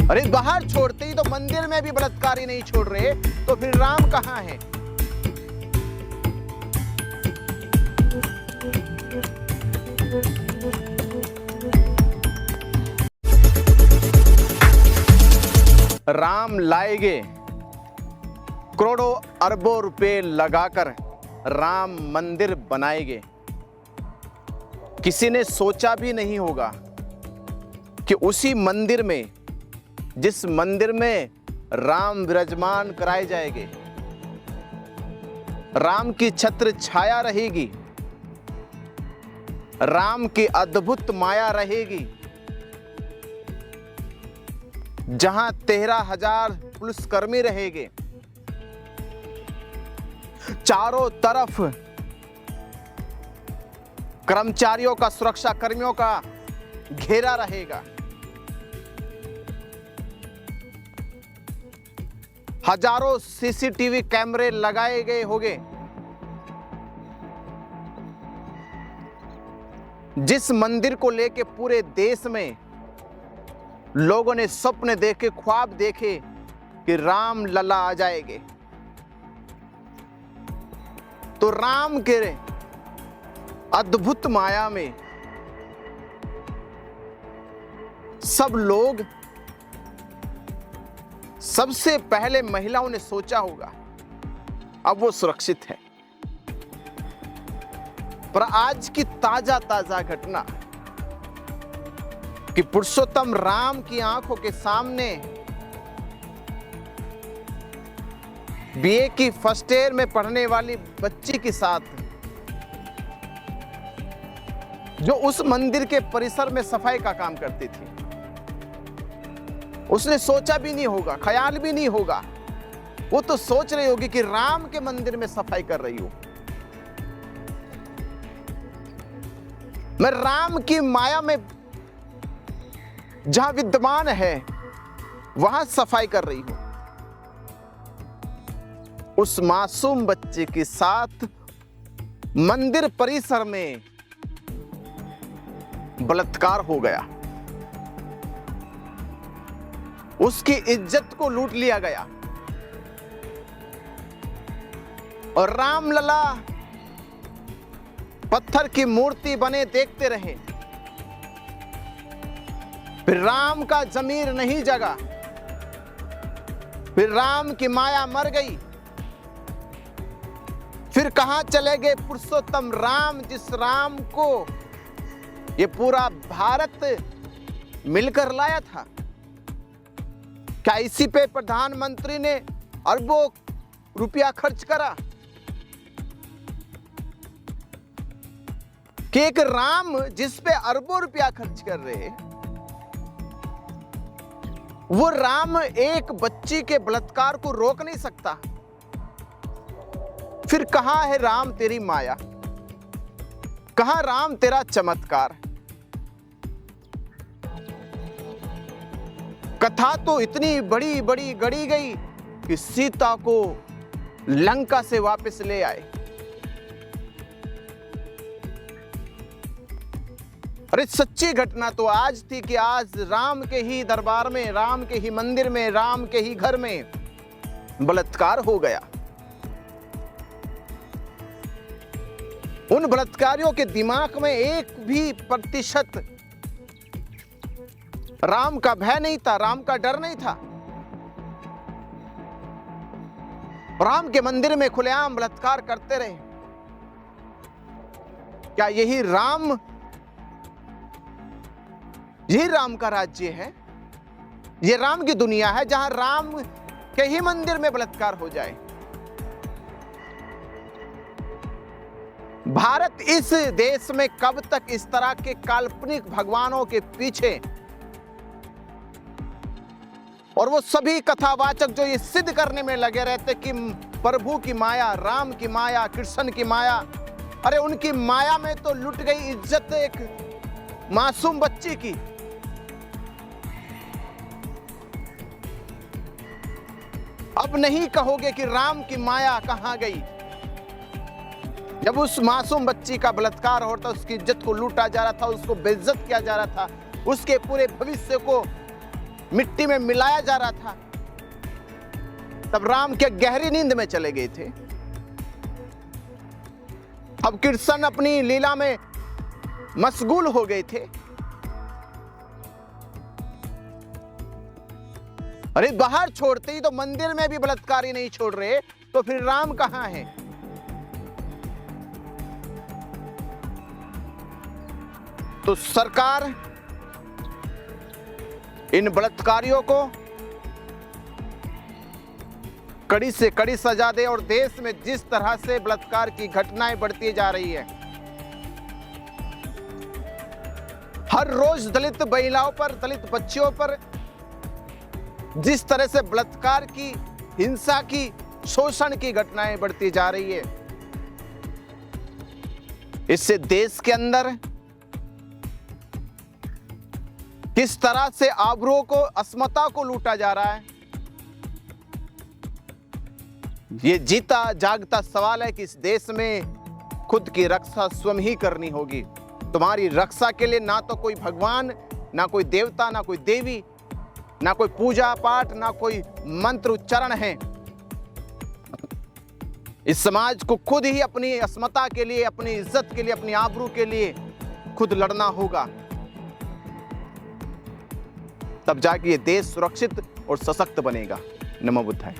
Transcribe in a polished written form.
अरे बाहर छोड़ते ही तो मंदिर में भी बलात्कार ही नहीं छोड़ रहे, तो फिर राम कहां है? राम लाएंगे करोड़ों अरबों रुपए लगाकर राम मंदिर बनाएंगे। किसी ने सोचा भी नहीं होगा कि उसी मंदिर में, जिस मंदिर में राम विराजमान कराए जाएंगे, राम की छत्र छाया रहेगी, राम की अद्भुत माया रहेगी, जहां 13,000 पुलिसकर्मी रहेंगे, चारों तरफ कर्मचारियों का, सुरक्षा कर्मियों का घेरा रहेगा, हजारों सीसीटीवी कैमरे लगाए गए होंगे। जिस मंदिर को लेके पूरे देश में लोगों ने सपने देखे, ख्वाब देखे कि राम लला आ जाएंगे, तो राम के अद्भुत माया में सब लोग, सबसे पहले महिलाओं ने सोचा होगा अब वो सुरक्षित है। पर आज की ताजा ताजा घटना कि पुरुषोत्तम राम की आंखों के सामने बीए की फर्स्ट ईयर में पढ़ने वाली बच्ची के साथ, जो उस मंदिर के परिसर में सफाई का काम करती थी, उसने सोचा भी नहीं होगा, ख्याल भी नहीं होगा, वो तो सोच रही होगी कि राम के मंदिर में सफाई कर रही हूं, मैं राम की माया में जहां विद्यमान है वहां सफाई कर रही हूं। उस मासूम बच्चे के साथ मंदिर परिसर में बलात्कार हो गया, उसकी इज्जत को लूट लिया गया, और रामलला पत्थर की मूर्ति बने देखते रहे। फिर राम का जमीर नहीं जगा, फिर राम की माया मर गई। फिर कहां चले गए पुरुषोत्तम राम, जिस राम को ये पूरा भारत मिलकर लाया था? क्या इसी पे प्रधानमंत्री ने अरबों रुपया खर्च करा कि एक राम जिस पे अरबों रुपया खर्च कर रहे, वो राम एक बच्ची के बलात्कार को रोक नहीं सकता? फिर कहां है राम तेरी माया, कहां राम तेरा चमत्कार? कथा तो इतनी बड़ी बड़ी गढ़ी गई कि सीता को लंका से वापस ले आए। अरे सच्ची घटना तो आज थी कि आज राम के ही दरबार में, राम के ही मंदिर में, राम के ही घर में बलात्कार हो गया। उन बलात्कारियों के दिमाग में 1% राम का भय नहीं था, राम का डर नहीं था। राम के मंदिर में खुलेआम बलात्कार करते रहे। क्या यही राम का राज्य है? यह राम की दुनिया है जहां राम के ही मंदिर में बलात्कार हो जाए? भारत इस देश में कब तक इस तरह के काल्पनिक भगवानों के पीछे, और वो सभी कथावाचक जो ये सिद्ध करने में लगे रहते कि प्रभु की माया, राम की माया, कृष्ण की माया, अरे उनकी माया में तो लुट गई इज्जत एक मासूम बच्ची की। अब नहीं कहोगे कि राम की माया कहां गई। जब उस मासूम बच्ची का बलात्कार होता, उसकी इज्जत को लूटा जा रहा था, उसको बेइज्जत किया जा रहा था, उसके पूरे भविष्य को मिट्टी में मिलाया जा रहा था, तब राम के गहरी नींद में चले गए थे। अब कृष्ण अपनी लीला में मशगूल हो गए थे। अरे बाहर छोड़ते ही तो मंदिर में भी बलात्कारी नहीं छोड़ रहे, तो फिर राम कहां है? तो सरकार इन बलात्कारियों को कड़ी से कड़ी सजा दे, और देश में जिस तरह से बलात्कार की घटनाएं बढ़ती जा रही है, हर रोज दलित महिलाओं पर, दलित बच्चियों पर जिस तरह से बलात्कार की, हिंसा की, शोषण की घटनाएं बढ़ती जा रही है, इससे देश के अंदर किस तरह से आबरू को, अस्मिता को लूटा जा रहा है, ये जीता जागता सवाल है कि इस देश में खुद की रक्षा स्वयं ही करनी होगी। तुम्हारी रक्षा के लिए ना तो कोई भगवान, ना कोई देवता, ना कोई देवी, ना कोई पूजा पाठ, ना कोई मंत्र उच्चारण है। इस समाज को खुद ही अपनी अस्मिता के लिए, अपनी इज्जत के लिए, अपनी आबरू के लिए खुद लड़ना होगा, तब जाके ये देश सुरक्षित और सशक्त बनेगा। नमो बुद्धाय।